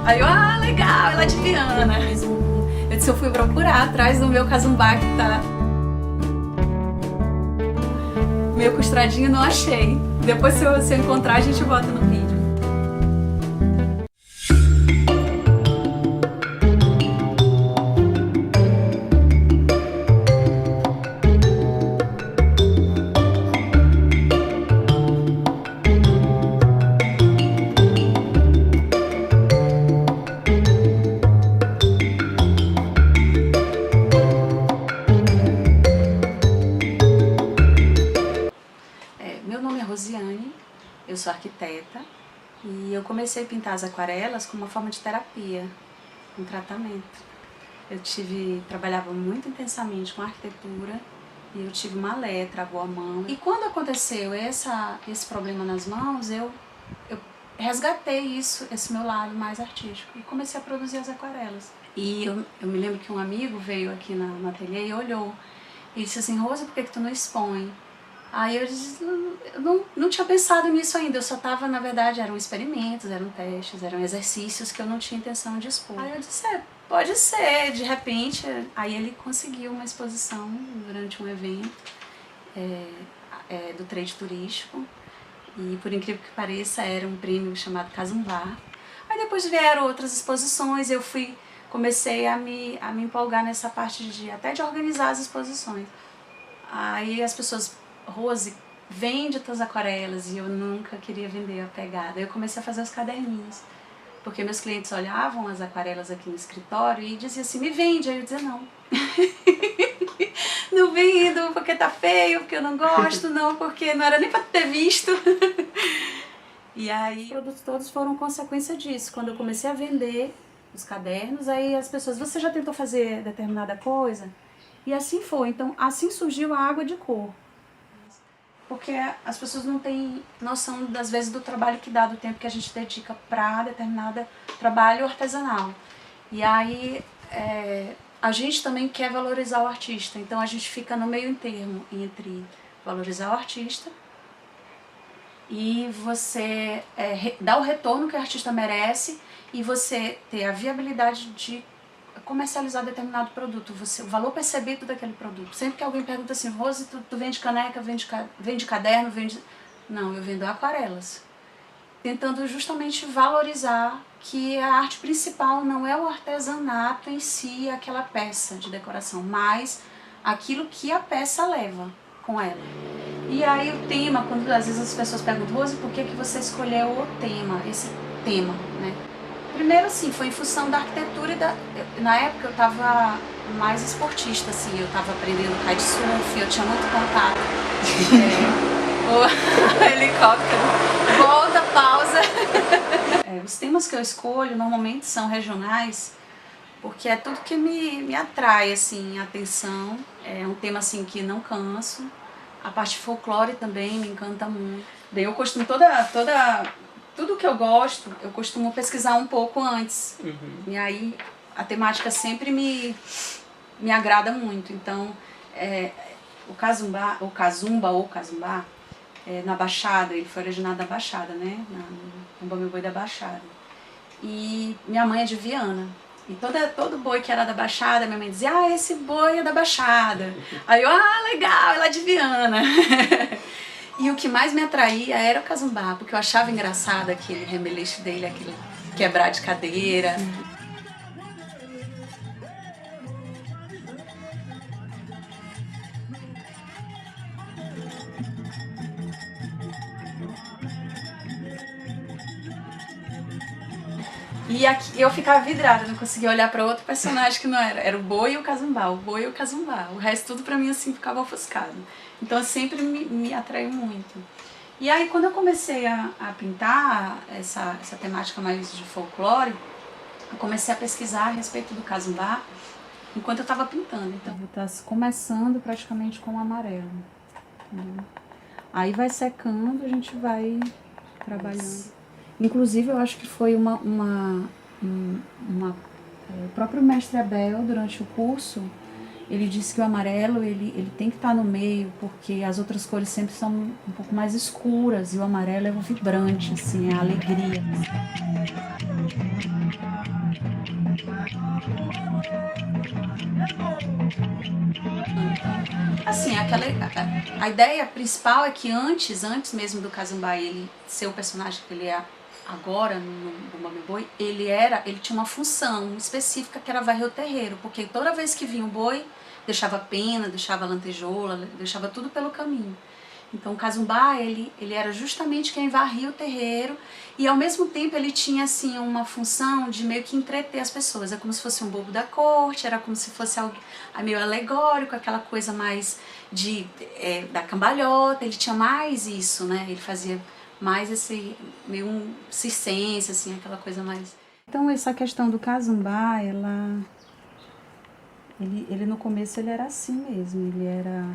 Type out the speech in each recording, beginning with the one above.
Aí eu, legal, ela é de Viana. Eu disse, eu fui procurar atrás do meu casumbá que tá meio costradinho, não achei. Depois se eu encontrar, a gente bota no vídeo. Meu nome é Rosiane, eu sou arquiteta e eu comecei a pintar as aquarelas como uma forma de terapia, um tratamento. Eu trabalhava muito intensamente com arquitetura e eu tive uma lepra, travou a mão. E quando aconteceu esse problema nas mãos, eu resgatei esse meu lado mais artístico e comecei a produzir as aquarelas. E eu me lembro que um amigo veio aqui no ateliê e olhou e disse assim, Rosa, por que tu não expõe? Aí eu disse, eu não tinha pensado nisso ainda, eu só estava, na verdade, eram experimentos, eram testes, eram exercícios que eu não tinha intenção de expor. Aí eu disse, pode ser, de repente. Aí ele conseguiu uma exposição durante um evento do trade turístico e, por incrível que pareça, era um prêmio chamado Casumbá. Aí depois vieram outras exposições, eu comecei a me empolgar nessa parte até de organizar as exposições. Aí as pessoas, Rose, vende tuas aquarelas, e eu nunca queria vender a pegada. Eu comecei a fazer os caderninhos, porque meus clientes olhavam as aquarelas aqui no escritório e diziam assim, me vende, aí eu dizia não. Não vendo porque tá feio, porque eu não gosto, não, porque não era nem pra ter visto. E aí os produtos todos foram consequência disso. Quando eu comecei a vender os cadernos, aí as pessoas, você já tentou fazer determinada coisa? E assim foi, então assim surgiu a água de cor. Porque as pessoas não têm noção, às vezes, do trabalho que dá, do tempo que a gente dedica para determinado trabalho artesanal. E aí a gente também quer valorizar o artista, então a gente fica no meio termo entre valorizar o artista e você dar o retorno que o artista merece e você ter a viabilidade de comercializar determinado produto, o valor percebido daquele produto. Sempre que alguém pergunta assim, Rose, tu vende caneca, vende caderno, vende... Não, eu vendo aquarelas. Tentando justamente valorizar que a arte principal não é o artesanato em si, aquela peça de decoração, mas aquilo que a peça leva com ela. E aí o tema, quando às vezes as pessoas perguntam, Rose, por que você escolheu o tema, esse tema, né? Primeiro, assim, foi em função da arquitetura e na época eu estava mais esportista, assim, eu estava aprendendo kitesurf, eu tinha muito contato. O helicóptero, volta, pausa. Os temas que eu escolho normalmente são regionais, porque é tudo que me atrai, assim, a atenção. É um tema, assim, que não canso. A parte folclore também me encanta muito. Bem, eu costumo tudo que eu gosto, eu costumo pesquisar um pouco antes. E aí a temática sempre me agrada muito. Então, o Casumbá, na Baixada, ele foi originado da Baixada, né? No Bambu Boi da Baixada. E minha mãe é de Viana. E todo boi que era da Baixada, minha mãe dizia, esse boi é da Baixada. Aí eu, legal, ela é de Viana. E o que mais me atraía era o casumbá, porque eu achava engraçado aquele remeleixo dele, aquele quebrar de cadeira. E aqui eu ficava vidrada, não conseguia olhar para outro personagem que não era o boi e o casumbá, o resto tudo para mim assim ficava ofuscado. Então sempre me atraiu muito. E aí quando eu comecei a pintar essa temática mais de folclore, eu comecei a pesquisar a respeito do casumbá enquanto eu estava pintando. Então está começando praticamente com o amarelo. Aí vai secando, a gente vai trabalhando. Inclusive, eu acho que foi o próprio mestre Abel, durante o curso, ele disse que o amarelo ele tem que estar no meio, porque as outras cores sempre são um pouco mais escuras, e o amarelo é o vibrante, assim, é a alegria. a ideia principal é que antes mesmo do Casumbai ele ser o personagem que ele é agora no Bumba Meu Boi, ele tinha uma função específica que era varrer o terreiro, porque toda vez que vinha o boi, deixava pena, deixava lantejoula, deixava tudo pelo caminho. Então o Casumbai, ele era justamente quem varria o terreiro e ao mesmo tempo ele tinha assim uma função de meio que entreter as pessoas. É como se fosse um bobo da corte, era como se fosse algo meio alegórico, aquela coisa mais da cambalhota, ele tinha mais isso, né? Ele fazia mais esse meio circense, assim, aquela coisa mais... Então essa questão do Casumbai, ele no começo ele era assim mesmo, ele era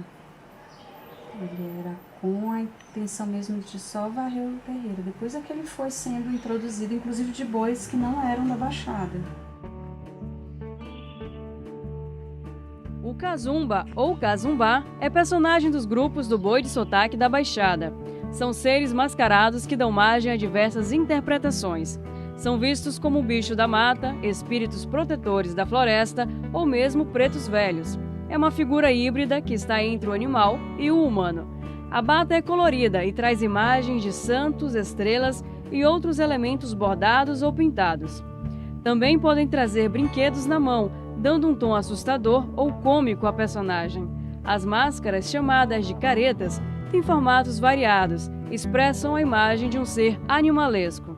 com a intenção mesmo de só varrer o terreiro. Depois é que ele foi sendo introduzido, inclusive de bois que não eram da Baixada. O Casumba ou Casumbá é personagem dos grupos do boi de sotaque da Baixada. São seres mascarados que dão margem a diversas interpretações. São vistos como bicho da mata, espíritos protetores da floresta ou mesmo pretos velhos. É uma figura híbrida que está entre o animal e o humano. A bata é colorida e traz imagens de santos, estrelas e outros elementos bordados ou pintados. Também podem trazer brinquedos na mão, dando um tom assustador ou cômico à personagem. As máscaras, chamadas de caretas, têm formatos variados, expressam a imagem de um ser animalesco.